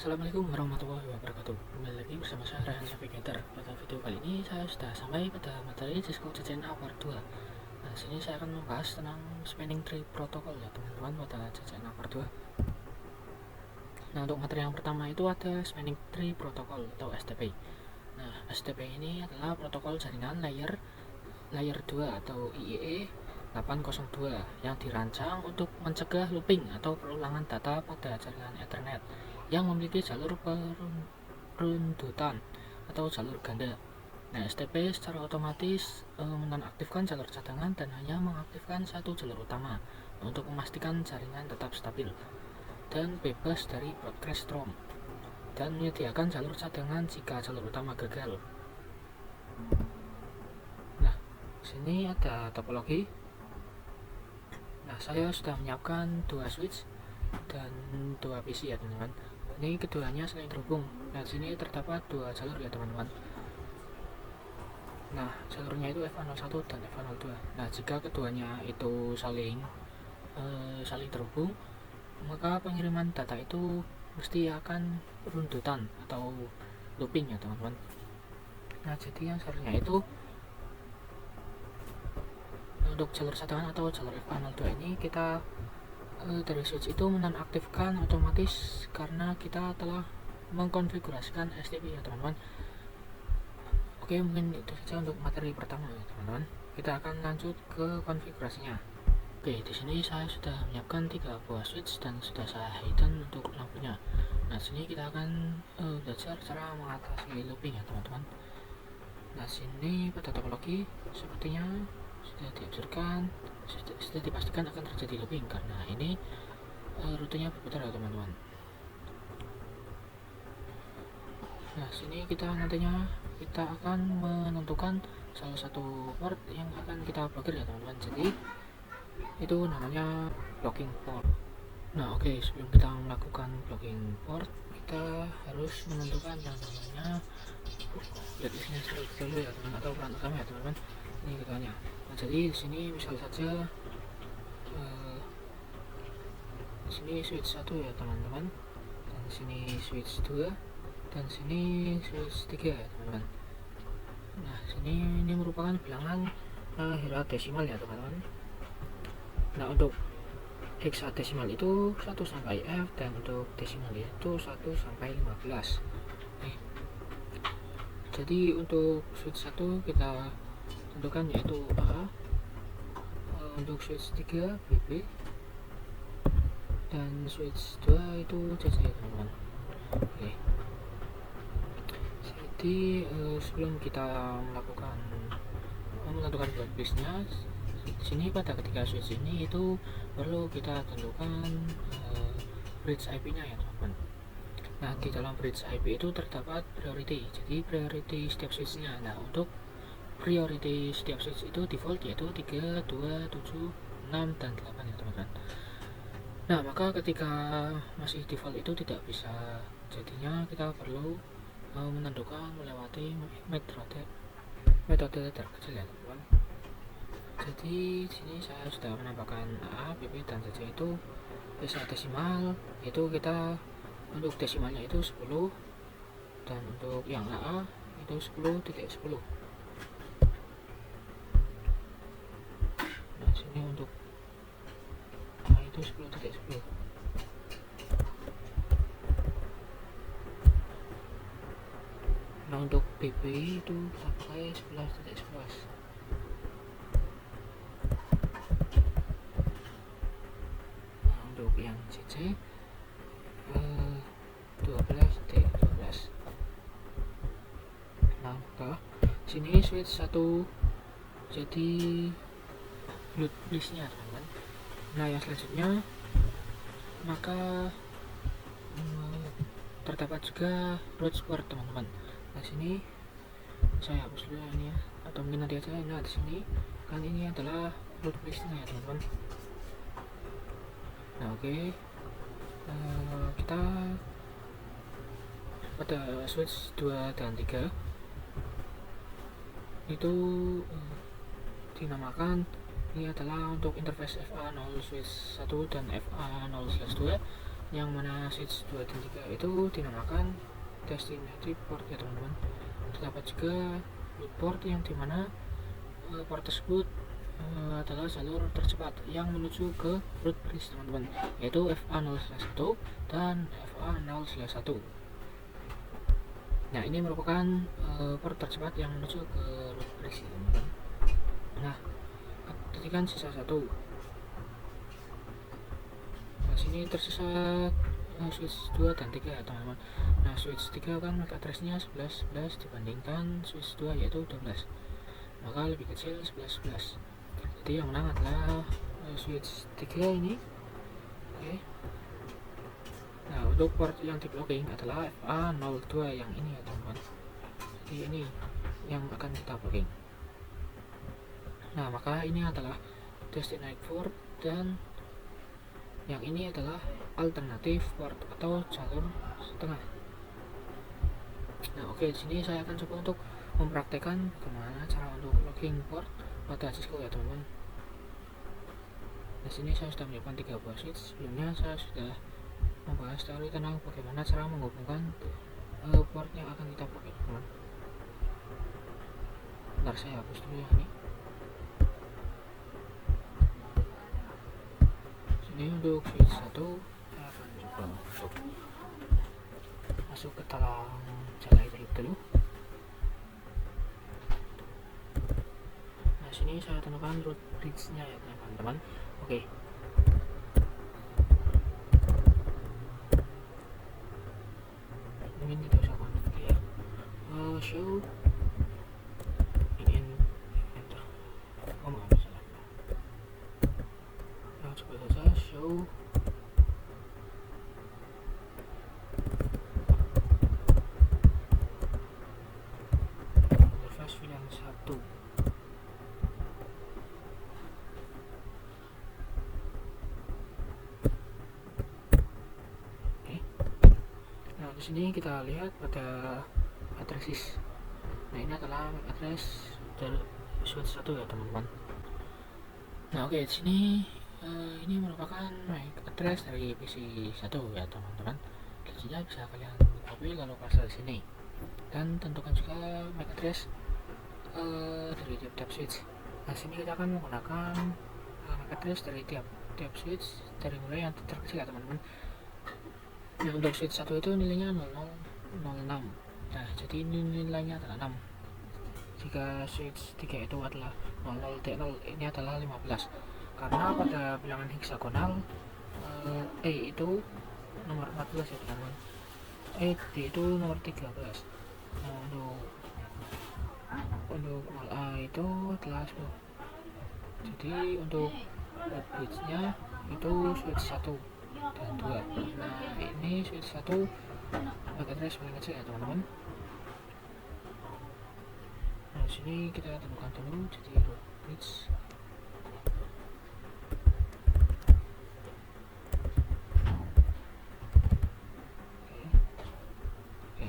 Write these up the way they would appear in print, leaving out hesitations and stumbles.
Assalamualaikum warahmatullahi wabarakatuh. Kembali lagi bersama saya Rehan Navigator. Pada video kali ini saya sudah sampai pada materi Cisco CCNA Part 2. Nah, sini saya akan membahas tentang Spanning Tree Protocol ya teman-teman pada CCNA Part 2. Nah, untuk materi yang pertama itu ada Spanning Tree Protocol atau STP. Nah, STP ini adalah protokol jaringan layer 2 atau IEE 802 yang dirancang untuk mencegah looping atau perulangan data pada jaringan Ethernet yang memiliki jalur peruntutan atau jalur ganda. Nah, STP secara otomatis menonaktifkan jalur cadangan dan hanya mengaktifkan satu jalur utama untuk memastikan jaringan tetap stabil dan bebas dari broadcast ROM dan menyediakan jalur cadangan jika jalur utama gagal. Nah, sini ada topologi. Nah, saya sudah menyiapkan 2 switch dan 2 PC ya teman-teman. Ini keduanya saling terhubung. Nah, sini terdapat 2 jalur ya teman-teman. Nah, jalurnya itu FA01 dan FA02. Nah, jika keduanya itu saling terhubung, maka pengiriman data itu mesti akan runtutan atau looping ya teman-teman. Nah, jadi yang seharusnya itu untuk jalur cadangan atau jalur FA02 ini kita dari switch itu menonaktifkan otomatis karena kita telah mengkonfigurasikan STP ya teman-teman. Oke, mungkin itu saja untuk materi pertama ya teman-teman. Kita akan lanjut ke konfigurasinya. Oke, di sini saya sudah menyiapkan 3 buah switch dan sudah saya hidden untuk lampunya. Nah, sini kita akan belajar cara mengatasi looping ya teman-teman. Nah, sini pada topologi sepertinya sudah diajarkan, sudah dipastikan akan terjadi looping karena ini rutenya berputar ya teman-teman. Nah, sini kita nantinya kita akan menentukan salah satu port yang akan kita blokir ya teman-teman. Jadi itu namanya blocking port. Nah, oke, sebelum kita melakukan blocking port, kita harus menentukan yang namanya blacklistnya dulu ya teman-teman, atau peran utama ya teman-teman. Ini ketuanya. Nah, jadi di sini misal saja sini switch 1 ya teman-teman, dan sini switch 2, dan sini switch 3 ya teman-teman. Nah, sini ini merupakan bilangan hexadesimal ya teman-teman. Nah, untuk hexadesimal itu 1 sampai F, dan untuk desimal itu 1 sampai 15. Jadi untuk switch 1 kita tentukan yaitu A, untuk switch 3 BB, dan switch 2 itu CC ya teman-teman. Oke. Jadi sebelum kita menentukan blacklistnya, di sini pada ketiga switch ini itu perlu kita tentukan bridge IP-nya ya teman-teman. Nah, di dalam bridge IP itu terdapat priority. Jadi priority setiap switch-nya. Nah, untuk priority setiap switch itu default yaitu 3, 2, 7, 6, dan 8 ya teman-teman. Nah, maka ketika masih default itu tidak bisa, jadinya kita perlu menentukan melewati metode terkecil ya teman-teman. Jadi sini saya sudah menambahkan A, BB, dan CC itu hexadesimal, itu kita untuk desimalnya itu 10, dan untuk yang AA itu 10.10. Nah, sini untuk A itu 10.10. Nah, untuk BB itu kita pakai 11.11. Nah, untuk yang CC 12.12. Nah, sini switch 1 jadi load listnya teman-teman. Nah, yang selanjutnya maka terdapat juga root support teman-teman. Nah, sini saya hapus dulu ini ya, atau mungkin nanti aja. Nah, di sini kan ini adalah root listnya ya teman-teman. Nah, oke. Kita pada switch 2 dan 3 itu dinamakan, ini adalah untuk interface FA0 switch 1 dan FA0/2. yang mana switch 2 dan 3 itu dinamakan destination port ya teman-teman. Terdapat juga root port yang dimana port tersebut adalah jalur tercepat yang menuju ke root bridge teman-teman, yaitu FA0/1 dan FA0/1. Nah, ini merupakan port tercepat yang menuju ke root bridge teman-teman. Nah, ketikkan sisa satu. Nah, sini tersisa switch 2 dan 3 ya teman-teman. Nah, switch 3 kan MAC address-nya 11 dibandingkan switch 2 yaitu 12, maka lebih kecil 11. Jadi yang menang adalah switch 3 ini. Oke. Nah, untuk port yang di blocking adalah FA02 yang ini ya teman-teman. Jadi ini yang akan kita blocking. Nah, maka ini adalah destination port dan yang ini adalah alternatif port atau jalur setengah. Nah, oke, di sini saya akan coba untuk mempraktekkan bagaimana cara untuk logging port pada Cisco ya teman-teman. Nah, sini saya sudah menyiapkan 3 buah switch. Sebelumnya saya sudah membahas teori tentang bagaimana cara menghubungkan port yang akan kita pakai teman-teman. Bentar, saya hapus dulu ya ini. Ini untuk switch 1 saya akan coba untuk masuk ke dalam jala Ethernet dulu. Nah, sini saya tentukan root bridge nya ya teman-teman. Oke. Mungkin tidak usah konflik ya. Show ingin enter. Oh, maaf, salah. Nah, coba saja show interface VLAN 1. Di sini kita lihat pada address. Nah, ini adalah address dari switch 1 ya teman-teman. Nah, oke, di sini ini merupakan MAC address dari PC 1 ya teman-teman. Linknya bisa kalian copy lalu pasang di sini. Dan tentukan juga MAC address dari tiap switch. Nah, sini kita akan menggunakan MAC address dari tiap switch dari mulai yang terkecil ya teman-teman. Nah, untuk switch 1 itu nilainya 0006. Nah, jadi ini nilainya adalah 6. Jika switch 3 itu adalah 00T0, ini adalah 15. Karena pada bilangan heksagonal itu nomor 14 ya teman-teman. D itu nomor 13. Nah, untuk A itu adalah 10. Jadi untuk bridge nya itu switch 1 dan 2. Nah, ini switch 1 MAC address paling kecil ya teman-teman. Nah, sini kita tentukan dulu jadi root bridge. Oke.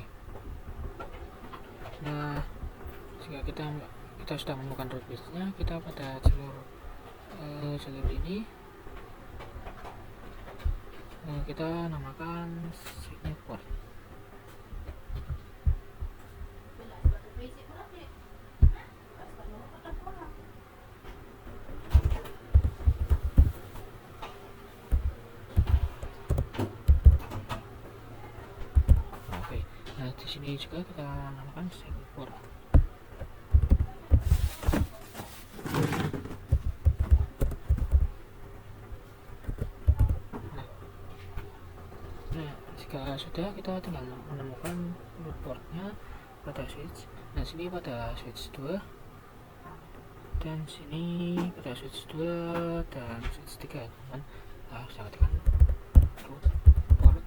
Nah, jika kita sudah menemukan root bridge nya, kita pada jalur ini kita namakan signet port. Oke, nah di sini juga kita namakan signet port. Jika sudah, kita tinggal menemukan root portnya pada switch. Nah, sini pada switch 2 dan sini pada switch 2 dan switch 3 ya teman-teman. Nah, saya ketikkan root port.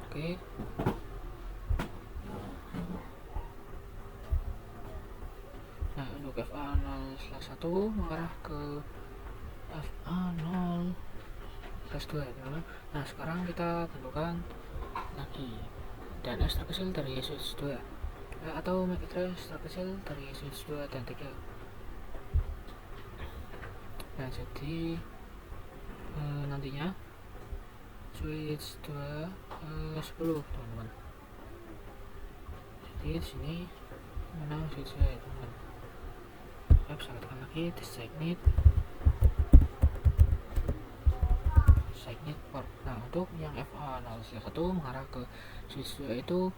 Oke. Nah, untuk FA0/1 mengarah ke FA0/2 ya teman-teman. Nah, sekarang kita tentukan lagi DNS terkecil dari switch 2. atau make address terkecil dari switch 2 dan 3. Nah, jadi nantinya switch 2 10 teman-teman. Jadi di sini mana switch 2 ya teman-teman. Saya bisa katakan lagi disconnect port. Nah, untuk yang FA001 mengarah ke switch 2 itu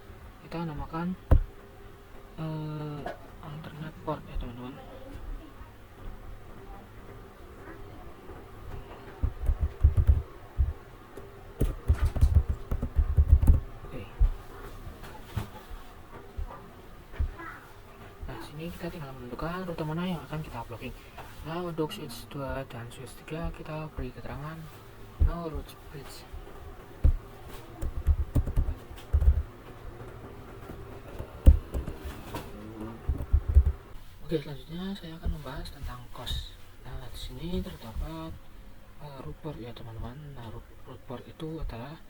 kita namakan alternate port ya teman-teman. Oke. Nah, sini kita tinggal menentukan rute mana yang akan kita blocking. Nah, untuk switch 2 dan switch 3 kita beri keterangan no route bridge. Oke, selanjutnya saya akan membahas tentang cost. Nah, di sini terdapat route port ya teman-teman. Nah, route port itu adalah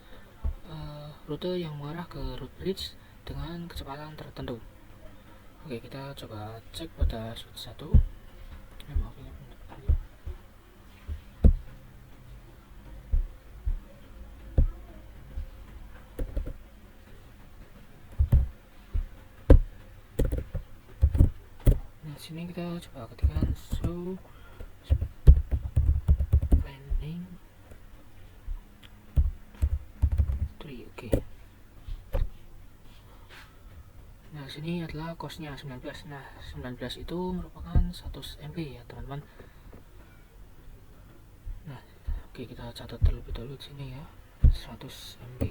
rute yang mengarah ke route bridge dengan kecepatan tertentu. Oke, kita coba cek pada switch 1. Maaf ini bentar ya. Nah, sini kita coba ketikkan show planning 3. Oke. Nah, sini adalah costnya 19. Nah, 19 itu merupakan 100 MB ya teman-teman. Nah, oke, kita catat terlebih dahulu di sini ya, 100 MB.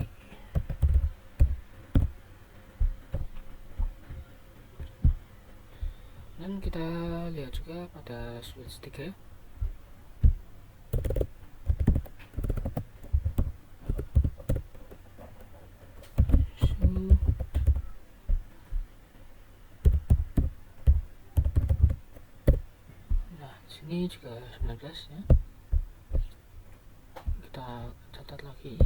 Dan kita lihat juga pada switch 3. Nah, sini juga 19 ya. Kita catat lagi.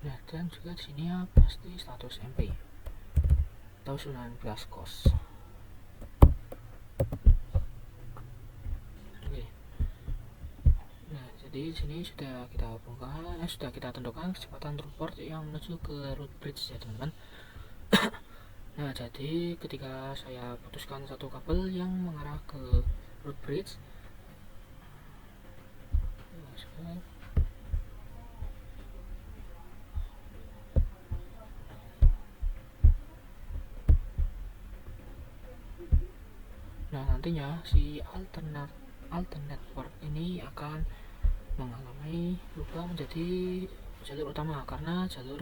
Nah, dan juga di sini ya pasti 100 MB atau 19 cos. Oke. Nah, jadi di sini sudah kita hubungkan, sudah kita tentukan kecepatan route port yang menuju ke route bridge ya teman-teman. Nah, jadi ketika saya putuskan satu kabel yang mengarah ke route bridge, nah nantinya si alternate port ini akan mengalami berubah menjadi jalur utama karena jalur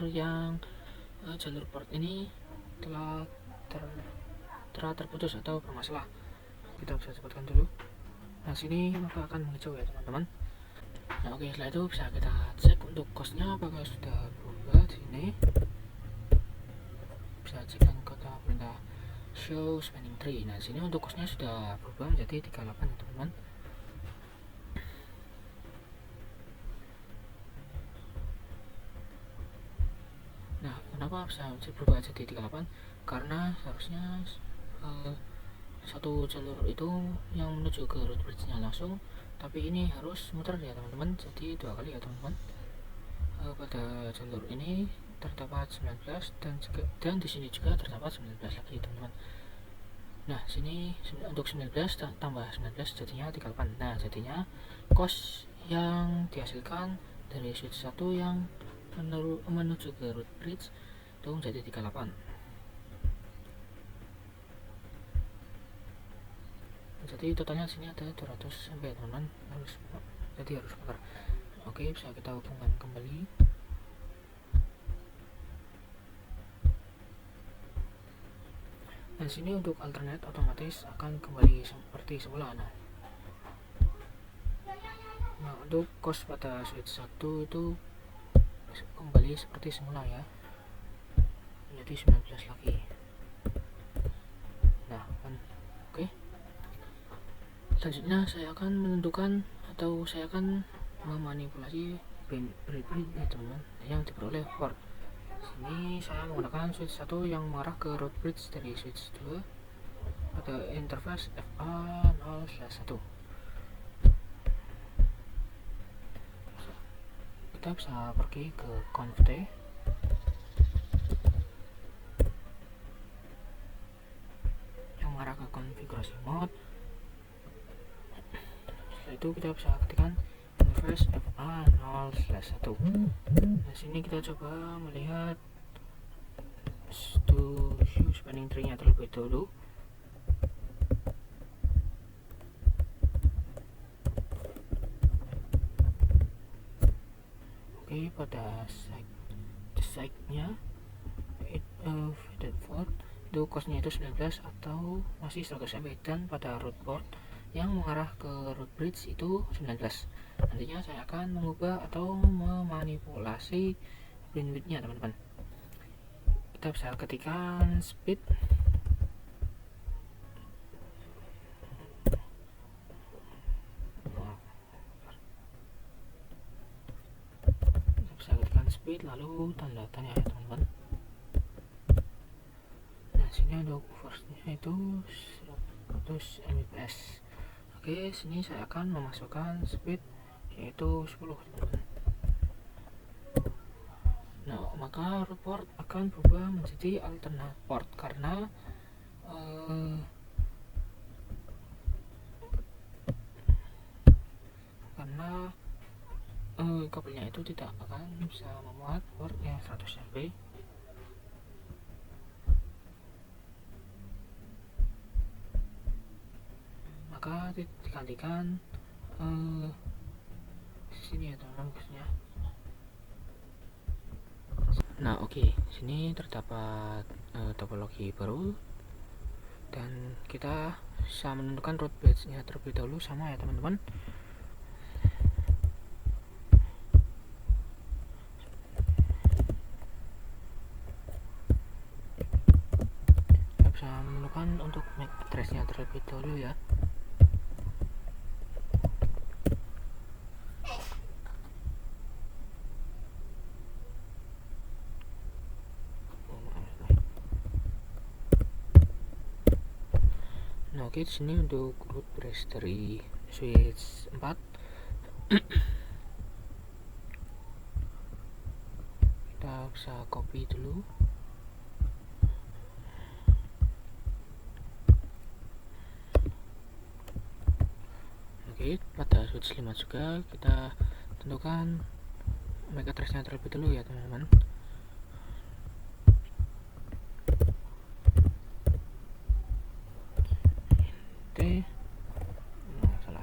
port ini telah terputus atau bermasalah. Kita bisa sebutkan dulu. Nah, sini maka akan menghijau ya teman-teman. Nah, oke, setelah itu bisa kita cek untuk costnya apakah sudah berubah. Di sini bisa cek dan kata perintah show spanning tree. Nah, sini untuk costnya sudah berubah menjadi 38 ya teman-teman. Nah, kenapa bisa berubah jadi 38? Karena seharusnya satu jalur itu yang menuju ke route bridge-nya langsung, tapi ini harus muter ya teman-teman, jadi 2 kali ya teman-teman. Pada jalur ini terdapat 19 dan di sini juga terdapat 19 lagi teman-teman. Nah, sini untuk 19 tambah 19 jadinya 38. Nah, jadinya cost yang dihasilkan dari switch 1 yang menuju ke route bridge itu menjadi 38. Jadi totalnya sini ada 200 sampai teman-teman, harus muter. Oke, bisa kita hubungkan kembali. Nah, sini untuk alternate otomatis akan kembali seperti semula. Nah, untuk cost pada switch 1 itu kembali seperti semula ya, menjadi 19 lagi. Nah, kan oke. Selanjutnya saya akan menentukan atau saya akan memanipulasi bridge ya teman-teman yang diperoleh port. Sini saya menggunakan switch 1 yang mengarah ke root bridge dari switch 2 pada interface FA0/1. Kita bisa pergi ke conft yang mengarah ke konfigurasi mode. Setelah itu kita bisa ketikkan interface FA0/1. Nah, sini kita coba melihat to view spanning tree-nya terlebih dahulu. Oke, pada site-nya Fedford itu costnya itu 19 atau masih 100 MB, dan pada root port yang mengarah ke root bridge itu 19. Nantinya saya akan mengubah atau memanipulasi bandwidth-nya teman-teman. Kita bisa ketikkan speed lalu tanda tanya ya teman-teman. Nah, sini untuk first-nya itu 100 Mbps. Oke, sini saya akan memasukkan speed yaitu 10 teman-teman. Nah, maka root port akan berubah menjadi alternate port karena kabelnya itu tidak akan bisa memuat port yang 100 MB. Maka digantikan sini ya teman-teman busnya. Nah, oke, sini terdapat topologi baru dan kita bisa menentukan root bridge-nya terlebih dahulu sama ya teman-teman. Kita bisa menentukan untuk MAC address-nya terlebih dahulu ya. Nah, oke, di sini untuk root bridge dari switch 4 kita bisa copy dulu. Oke, pada switch 5 juga kita tentukan MAC address-nya terlebih dahulu ya teman-teman. Salah.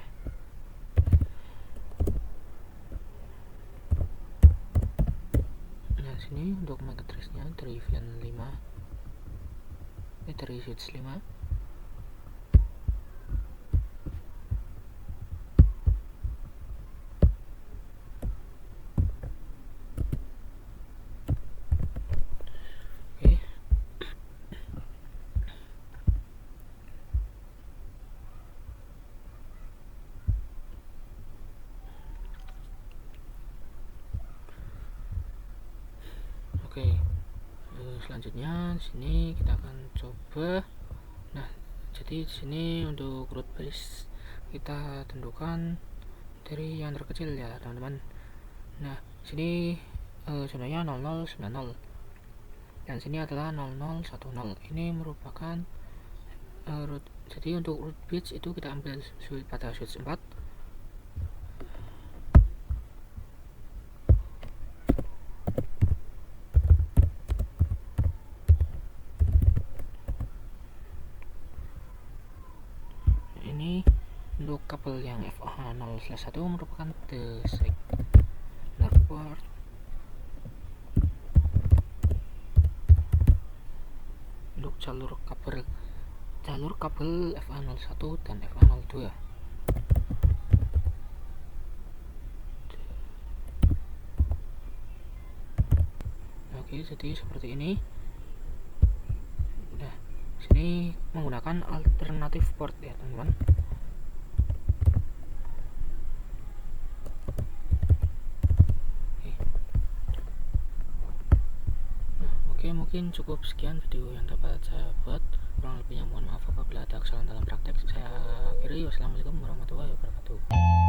Nah, sini untuk MAC address-nya dari VLAN 5 dari switch 5. Oke, selanjutnya sini kita akan coba. Nah, jadi di sini untuk root bridge kita tentukan dari yang terkecil ya teman-teman. Nah, sini sebenarnya 0090 dan sini adalah 0010. Ini merupakan root. Jadi untuk root bridge itu kita ambil pada switch 4. Untuk kabel yang FA0/1 merupakan the signal port. Untuk jalur kabel FA01 dan FA02. Oke, jadi seperti ini. Nah, sini menggunakan alternatif port ya teman-teman. Oke, mungkin cukup sekian video yang dapat saya buat. Kurang lebihnya mohon maaf apabila ada kesalahan dalam praktek. Saya akhiri. Wassalamualaikum warahmatullahi wabarakatuh.